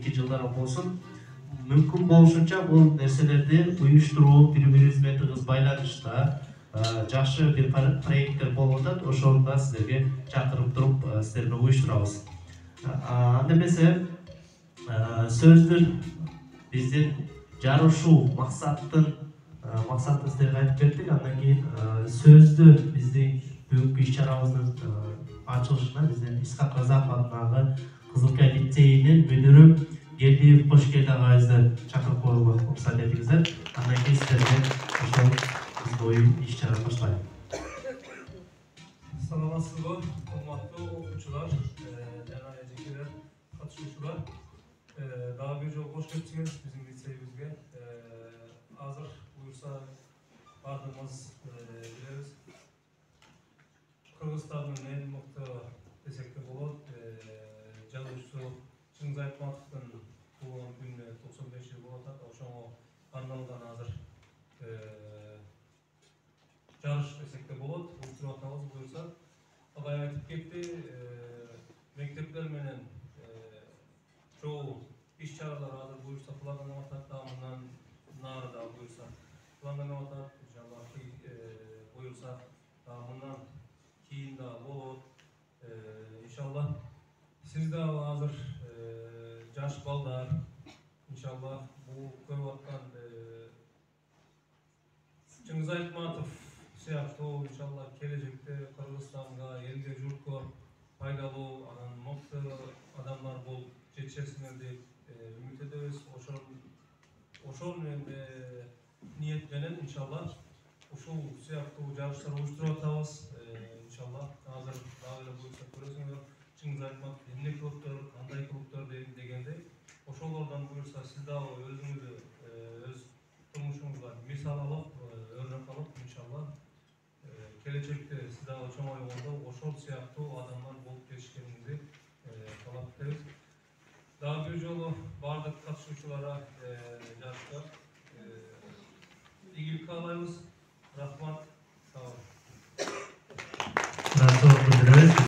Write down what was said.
кийинки жылдары болсун мүмкүн болушунча бул нерселерди уюштуруу, бири-бирибиз менен тыгыз байланышта жакшы бир проекттер болуп атат. Ошондо силерге чакырып туруп силер менен уюштурабыз. Анда эмесе сөздүн биздин жарышуу максатын силерге айтып бердик. Андан кийин сөздү биздин бүгүнкү иш-чарабыздын ачылышына биздин Исхак Разаков атындагы Кызылкая лицейинин мүдүрү Гелиев Кошкелди агайыбызды чакырып коюуга уруксат этиңиздер. Андан кийин силерге ошол биздин оюн иш-чара баштайт. Саламатсызбы, урматтуу окуучулар, жана эжекелер, катышуучулар. Дагы бир жолу кош келипсиңиз биздин лицейибизге. Азыр буюрса баардыгыбыз билебиз. Кыргызстандын эң мыкты десек де болот. Жазуучу Чыңгыз Айтматовдун туулган күнүнө 95 жыл болуп атат. Ошого арналган азыр жарыш десек де болот. Уюштуруп атабыз буюрса. Агай айтып кетти, мектептер менен чогуу иш-чаралар азыр буюрса планданып атат, мындан нары да буюрса планданып атат. Иншалла буюрса мындан кийин да болот. Иншалла сиз да азыр жаш балдар, иншалла бул көрүп аткан Чыңгыз Айтматов сыяктуу иншалла келечекте Кыргызстанга, элге, журтко пайдалуу, анан мыкты адамдар болуп жетишесиңер деп үмүт эдебиз. Ошол менен ниет менен иншалла ушул сыяктуу жарыштар уюштуруп атабыз. Иншалла азыр дагы эле буюрса көрөсүңөр Чыңгыз Айтматов эмне клубтар, кандай клубтар дегенде ошолордон буюрса сиз дагы өзүңүздү өз турмушуңузга мисал алып, өрнөк алып, иншалла келечекте сиз дагы чоңойгондо ошол сыяктуу адамдар болуп кетишкениңизди талап этебиз. Дагы бир жолу баардык катышуучуларга жарышка ийгилик каалайбыз. Рахмат.